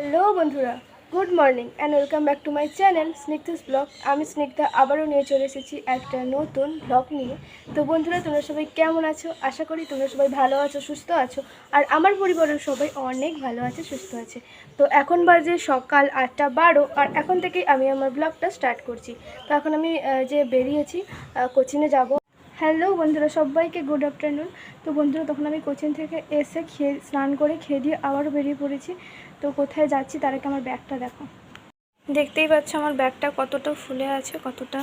Hello বন্ধুরা, good morning and welcome back to my channel Snigdha's blog. আমি স্নিগ্ধা আবারও নিয়ে চলে এসেছি একটা নতুন ব্লগ নিয়ে। তো বন্ধুরা, তোমরা সবাই কেমন আছো? আশা করি তোমরা সবাই ভালো আছো, সুস্থ আছো। আর আমার পরিবারের সবাই অনেক ভালো আছে, সুস্থ আছে। তো এখন বাজে সকাল 8:12 আর এখন থেকেই আমি আমার ব্লগটা স্টার্ট করছি। তো এখন আমি যে বেরিয়েছি কোচিংয়ে যাব। হ্যালো বন্ধুরা, সবাইকে গুড আফটারনুন। তো বন্ধুরা, তখন আমি কোচিং থেকে এসে স্নান করে খেয়ে দিয়ে আবারও বেরিয়ে পড়েছি। তো কোথায় যাচ্ছি তার আগে আমার ব্যাগটা দেখো। দেখতেই পাচ্ছ আমার ব্যাগটা কতটা ফুলে আছে, কতটা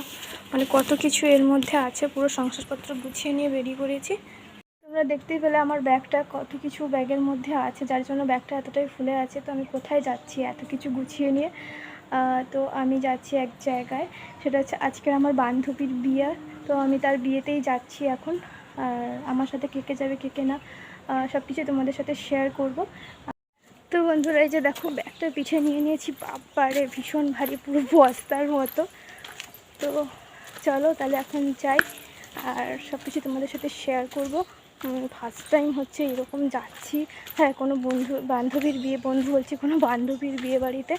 কত কিছু এর মধ্যে আছে। পুরো সংসারপত্র গুছিয়ে নিয়ে বেরিয়ে পড়েছি। তোমরা দেখতেই পেলে আমার ব্যাগটা কত কিছু ব্যাগের মধ্যে আছে, যার জন্য ব্যাগটা এতটাই ফুলে আছে। তো আমি কোথায় যাচ্ছি এত কিছু গুছিয়ে নিয়ে? তো আমি যাচ্ছি এক জায়গায়, সেটা হচ্ছে আজকের আমার বান্ধবীর বিয়ে। তো আমি তার বিয়েতেই যাচ্ছি এখন। আর আমার সাথে কে কে যাবে কে কে না সব কিছু তোমাদের সাথে শেয়ার করব। তো বন্ধুরা, এই যে দেখো ব্যাগটা পিছিয়ে নিয়ে নিয়েছি। বাবারে ভীষণ ভারী, পুরো বস্তার মতো। তো চলো তাহলে এখন যাই আর সব কিছু তোমাদের সাথে শেয়ার করব। ফার্স্ট টাইম হচ্ছে এরকম যাচ্ছি। হ্যাঁ, কোনো বান্ধবীর বিয়ে, বন্ধু বলছি, কোনো বান্ধবীর বিয়ে বাড়িতে।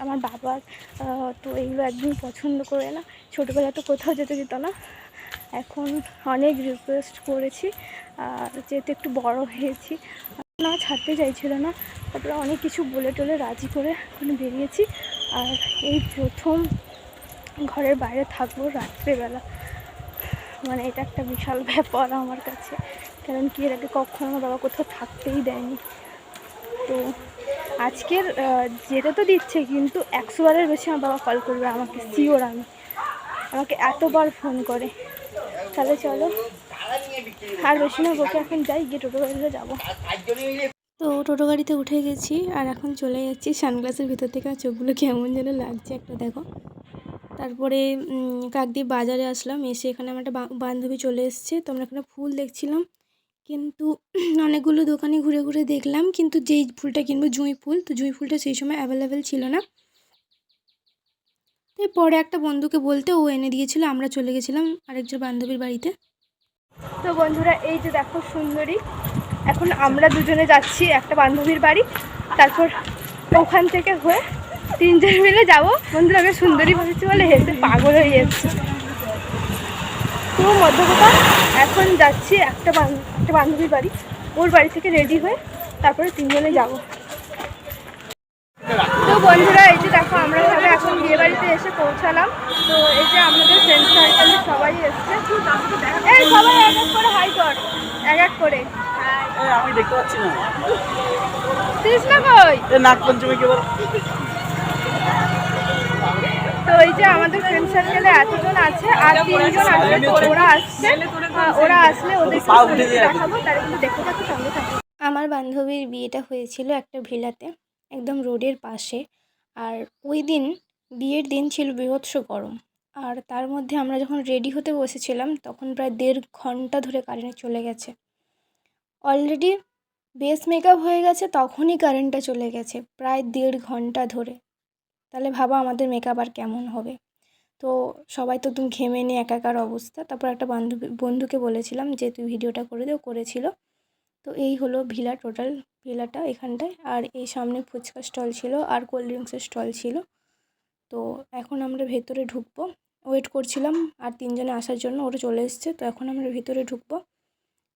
আমার বাবার তো এইগুলো একদম পছন্দ করে না। ছোটোবেলা তো কোথাও যেতে যেত না, এখন অনেক রিকোয়েস্ট করেছি আর যেহেতু একটু বড় হয়েছি না, ছাড়তে চাইছিল না। তারপরে অনেক কিছু বলে টলে রাজি করে ওখানে বেরিয়েছি। আর এই প্রথম ঘরের বাইরে থাকবো রাত্রেবেলা, এটা একটা বিশাল ব্যাপার আমার কাছে। কারণ কি, এর আগে কখনো আমার বাবা কোথাও থাকতেই দেয়নি। তো আজকের যেতে তো দিচ্ছে, কিন্তু 100 বারের বেশি আমার বাবা কল করবে আমাকে, শিওর। আমাকে এতবার ফোন করে। তাহলে চলো, আর বেশি না বকে এখন যাই, গিয়ে টোটো গাড়িতে যাবো। তো টোটো গাড়িতে উঠে গেছি আর এখন চলে যাচ্ছি। সানগ্লাসের ভিতর থেকে চোখগুলো কেমন যেন লাগছে একটা দেখো। তারপরে কাকদ্বীপ বাজারে আসলাম, এসে এখানে আমার একটা বান্ধবী চলে এসছে। তো আমরা এখানে ফুল দেখছিলাম, কিন্তু অনেকগুলো দোকানে ঘুরে ঘুরে দেখলাম, কিন্তু যেই ফুলটা কিনবো জুঁই ফুল, তো জুঁই ফুলটা সেই সময় অ্যাভেলেবেল ছিল না। তো পরে একটা বন্ধুকে বলতে ও এনে দিয়েছিল। আমরা চলে গেছিলাম আরেকজন বান্ধবীর বাড়িতে। তো বন্ধুরা, এই যে দেখো সুন্দরী, এখন আমরা দুজনে যাচ্ছি একটা বান্ধবীর বাড়ি। তারপর ওখান থেকে হয়ে 3জন মিলে যাবো। বন্ধুরা, আমি সুন্দরী বলেছি বলে হেসে পাগল হয়ে যাচ্ছে। পুরো মধ্যকথা, এখন যাচ্ছি একটা বান্ধবীর বাড়ি। ওর বাড়ি থেকে রেডি হয়ে তারপরে 3জনে যাব। তো বন্ধুরা, এই যে দেখো আমরা সবাই এখন বিয়ে বাড়িতে এসে পৌঁছালাম। তো এই যে আমাদের ফ্রেন্ড সার্কেলের সবাই এসছে। এই সবাই এক এক করে হাই কর, এক এক করে। আমি দেখতে পাচ্ছি না। কৃষ্ণ কই? নাগপঞ্চমী কি বল? তো এই যে আমাদের ফ্রেন্ড সার্কেলে এতজন আছে, আর 3জন আসবে। তো ওরা আসলে ওদের দেখাবো, তারা কিন্তু দেখতে থাকো, সঙ্গে থাকো। আমার বান্ধবীর বিয়েটা হয়েছিল একটা ভিলাতে, একদম রোডের পাশে। আর ওই দিন, বিয়ের দিন ছিল বীভৎস গরম। আর তার মধ্যে আমরা যখন রেডি হতে বসেছিলাম তখন প্রায় 1.5 ঘন্টা ধরে কারেন্ট চলে গেছে। অলরেডি বেস মেকআপ হয়ে গেছে, তখনই কারেন্টটা চলে গেছে প্রায় 1.5 ঘন্টা ধরে। তাহলে ভাবো আমাদের মেকআপ আর কেমন হবে। তো সবাই তো তুমি ঘেমে নিয়ে একাকার অবস্থা। তারপর একটা বন্ধুকে বলেছিলাম যে তুই ভিডিওটা করে দে, ও করেছিল। তো এই হলো ভিলা, টোটাল ভিলাটা এখানটায়। আর এই সামনে ফুচকা স্টল ছিল আর কোল্ড ড্রিঙ্কসের স্টল ছিল। তো এখন আমরা ভেতরে ঢুকবো, ওয়েট করছিলাম আর 3জনে আসার জন্য। ওরা চলে এসছে, তো এখন আমরা ভেতরে ঢুকবো।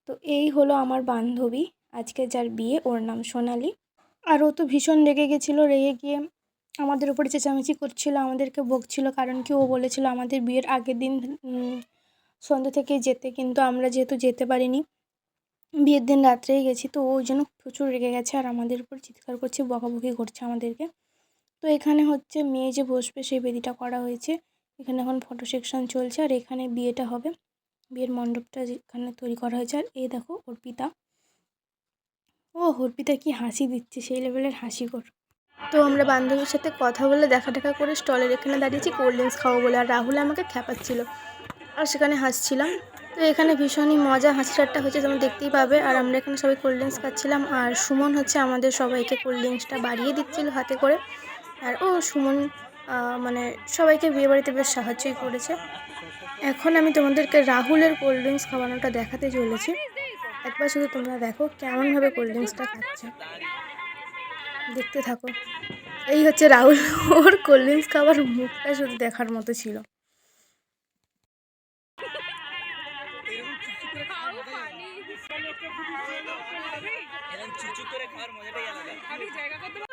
তো এই হলো আমার বান্ধবী, আজকে যার বিয়ে, ওর নাম সোনালি। আর ও তো ভীষণ রেগে গেছিলো, রেগে গিয়ে আমাদের উপরে চেঁচামেচি করছিল, আমাদেরকে বকছিল। কারণ কি, ও বলেছিল আমাদের বিয়ের আগের দিন সন্ধ্যে থেকে যেতে, কিন্তু আমরা যেহেতু যেতে পারিনি, বিয়ের দিন রাত্রেই গেছি। তো ওই জন্য প্রচুর রেগে গেছে আর আমাদের উপর চিৎকার করছে, বকাবকি করছে আমাদেরকে। তো এখানে হচ্ছে মেয়ে যে বসবে সেই বেদিটা করা হয়েছে। এখানে এখন ফটো সেকশন চলছে আর এখানে বিয়েটা হবে। বিয়ের মণ্ডপটা যেখানে তৈরি করা হয়েছে। আর এই দেখো অর্পিতা, অর্পিতা কি হাসি দিচ্ছে, সেই লেভেলের হাসি কর। তো আমরা বান্ধবীর সাথে কথা বলে দেখা করে স্টলের এখানে দাঁড়িয়েছি কোল্ড ড্রিঙ্কস খাবো বলে। আর রাহুল আমাকে খ্যাপাচ্ছিল আর সেখানে হাসছিলাম। তো এখানে ভীষণই মজা, হাসি ঠাট্টা হচ্ছে, তোমরা দেখতেই পাবে। আর আমরা এখানে সবাই কোল্ড ড্রিঙ্কস খাচ্ছিলাম আর সুমন হচ্ছে আমাদের সবাইকে কোল্ড ড্রিঙ্কসটা বাড়িয়ে দিচ্ছিল হাতে করে। আর সুমন সবাইকে বিয়েবাড়িতে বেশ সাহায্যই করেছে। এখন আমি তোমাদেরকে রাহুলের কোল্ড ড্রিঙ্কস খাওয়ানোটা দেখাতে চলেছি। একবার শুধু তোমরা দেখো কেমনভাবে কোল্ড ড্রিঙ্কসটা খাচ্ছে। দেখতে থাকো। এই হচ্ছে রাহুল, ওর কোল্ড ড্রিঙ্কস খাবার মুখটা শুধু দেখার মতো ছিল।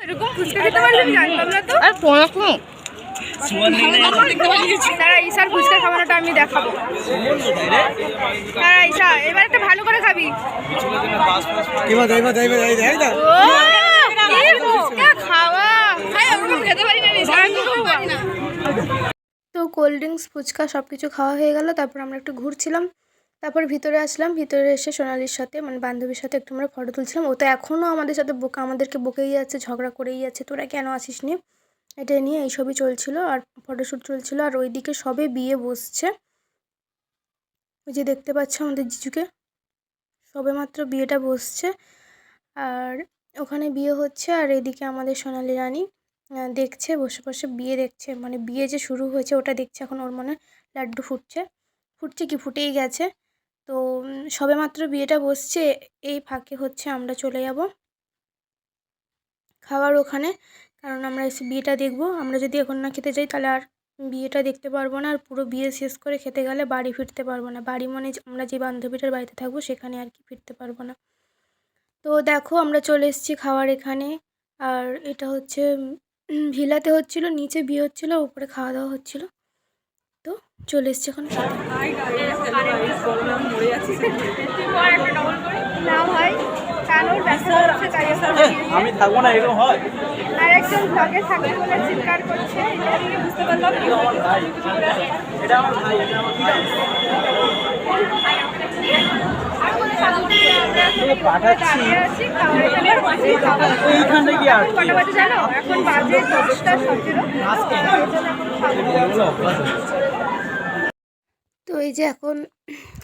এরকম ফুচকা খেতে পারবি আমি জানতাম না তো। আর তারা ঈশার ফুচকা খাওয়ানোটা আমি দেখাবো। তারা ঈশা এবার একটা ভালো করে খাবি। তো কোল্ড ড্রিঙ্কস ফুচকা সব কিছু খাওয়া হয়ে গেল। তারপর আমরা একটু ঘুরছিলাম, তারপর ভিতরে আসলাম। ভিতরে এসে সোনালির সাথে মানে বান্ধবীর সাথে একটু আমরা ফটো তুলছিলাম। ও তো এখনও আমাদের সাথে আমাদেরকে বকেই যাচ্ছে, ঝগড়া করেই যাচ্ছে, তোরা কেন আসিস নি, এটা নিয়ে এই সবই চলছিল। আর ফটোশ্যুট চলছিল। আর ওইদিকে সবে বিয়ে বসছে, ওই যে দেখতে পাচ্ছ আমাদের জিজুকে, সবে মাত্র বিয়েটা বসছে। আর ওখানে বিয়ে হচ্ছে। আর এদিকে আমাদের সোনালি রানী দেখছে, বসে বসে বিয়ে দেখছে, মানে বিয়ে যে শুরু হয়েছে ওটা দেখছে। এখন ওর মনে লাড্ডু ফুটছে কি ফুটেই গেছে। তো সবে মাত্র বিয়েটা বসছে, এই ফাঁকে হচ্ছে আমরা চলে যাব খাওয়ার ওখানে, কারণ আমরা এসে বিয়েটা দেখব। আমরা যদি এখন না খেতে যাই তাহলে আর বিয়েটা দেখতে পারবো না। আর পুরো বিয়ে শেষ করে খেতে গেলে বাড়ি ফিরতে পারবো না। বাড়ি মানে আমরা যে বান্ধবীটার বাড়িতে থাকবো সেখানে আর কি ফিরতে পারবো না। তো দেখো আমরা চলে এসেছি খাওয়ার এখানে। আর এটা হচ্ছে ভিলাতে হচ্ছিল, নিচে বিয়ে হচ্ছিল, উপরে খাওয়া দাওয়া হচ্ছিল। তো চলে এসেছি এখন খেতে। না ভাই, কারোর ব্যথা হচ্ছে তাই আমি থাকবো না এরকম হয়। আর একজন ব্লগে থাকবে বলে চিৎকার করছে, এটা আমি বুঝতে পারলাম। এটা আমার ভাই, এটা আমার ভাই, এটা আমার ভাই। পাঠাচ্ছি এইখানটা কি আর কটা বাজে জানো? এখন বাজে 10:17। তো এই যে এখন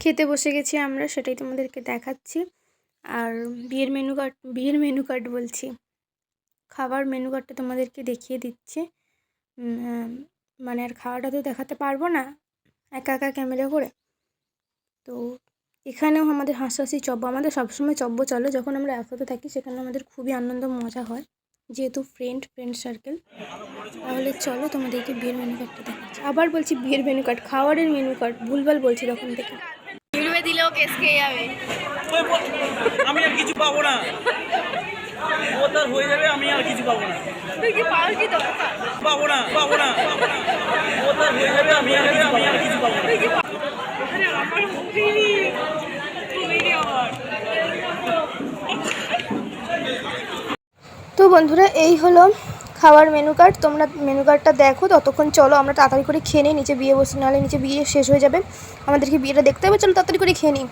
খেতে বসে গেছি আমরা, সেটাই তোমাদেরকে দেখাচ্ছি। আর বিয়ের মেনু কার্ড বলছি, খাবার মেনু কার্ডটা তোমাদেরকে দেখিয়ে দিচ্ছি। মানে আর খাওয়াটা তো দেখাতে পারবো না একা একা ক্যামেরা করে। তো এখানেও আমাদের হাসাহাসি চব্য, আমাদের সবসময় চব্য চলে যখন আমরা একসাথে থাকি, সেখানে আমাদের খুবই আনন্দ মজা হয়, যেহেতু ফ্রেন্ড সার্কেল। তাহলে চলো তোমাদেরকে বিয়ের মেনু কার্ডটা দেখাচ্ছি। আবার বলছি বিয়ের মেনু কার্ড, খাওয়ারের মেনু কার্ড ভুলভাল বলছি তখন থেকে। ইউটিউবে দিলেও কেস খেয়ে যাবে। আমি আর কিছু পাবো না, ও তার হয়ে যাবে, আমি আর কিছু পাবো না। তুই কি পাওয়ার কি দরকার? পাবো না ও তার হয়ে যাবে, আমি আর কিছু পাবো না। তো বন্ধুরা এই হলো খাওয়ার মেনু কার্ড। তোমরা মেনু কার্ডটা দেখো, ততক্ষণ চলো আমরা তাড়াতাড়ি করে খেয়ে নিই, নিচে বিয়ে বসে, নাহলে নিচে বিয়ে শেষ হয়ে যাবে, আমাদেরকে বিয়েটা দেখতে হবে। চলো তাড়াতাড়ি করে খেয়ে নিই।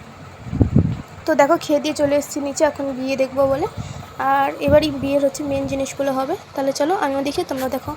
তো দেখো খেয়ে দিয়ে চলে এসেছি নিচে, এখন বিয়ে দেখবো বলে। আর এবারই বিয়ের হচ্ছে মেন জিনিসগুলো হবে। তাহলে চলো আমিও দেখি, তোমরা দেখো।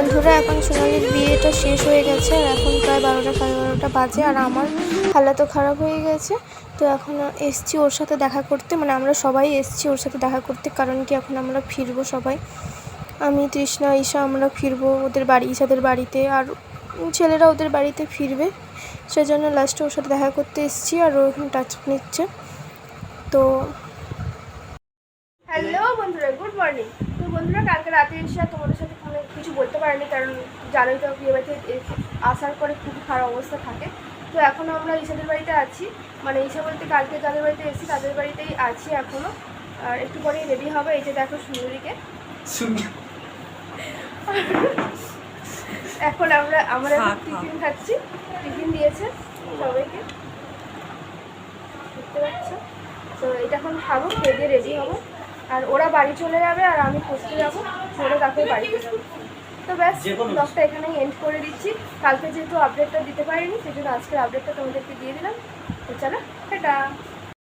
বন্ধুরা, এখন সোনালির বিয়েটা শেষ হয়ে গেছে আর এখন প্রায় 12টা সাড়ে 12টা বাজে আর আমার হালাতও খারাপ হয়ে গেছে। তো এখন এসছি ওর সাথে দেখা করতে, মানে আমরা সবাই এসছি ওর সাথে দেখা করতে, কারণ কি এখন আমরা ফিরবো সবাই, আমি তৃষ্ণা ঈশা আমরা ফিরবো ওদের বাড়ি, ঈশাদের বাড়িতে, আর ছেলেরা ওদের বাড়িতে ফিরবে, সেজন্য লাস্টে ওর সাথে দেখা করতে এসছি আর ও এখন টাচ নিচ্ছে। তো হ্যালো বন্ধুরা, গুড মর্নিং। তো বন্ধুরা, কালকে রাতে এসে আর তোমাদের সাথে কোনো কিছু বলতে পারিনি, কারণ জানোই তো বিয়ে বাড়িতে আসার পরে খুবই খারাপ অবস্থা থাকে। তো এখনও আমরা ঈশাদের বাড়িতে আছি, মানে ঈশা বলতে কালকে যাদের বাড়িতে এসেছি তাদের বাড়িতেই আছি এখনও। আর একটু পরেই রেডি হবে। এই যে দেখো সুন্দরীকে। এখন আমরা টিফিন খাচ্ছি, টিফিন দিয়েছে সবাইকে, দেখতে পাচ্ছ। তো এটা এখন খাবো, খেয়ে দিয়ে রেডি হবো, আর ওরা বাড়ি চলে যাবে আর আমি খুঁজতে যাবো, ওরা তাকে বাড়িতে যাবো। তো ব্যাস, ব্লগটা এখানেই এন্ড করে দিচ্ছি। কালকে যেহেতু আপডেটটা দিতে পারিনি, সেই জন্য আজকের আপডেটটা তোমাদেরকে দিয়ে দিলাম। তো চলো, টাটা।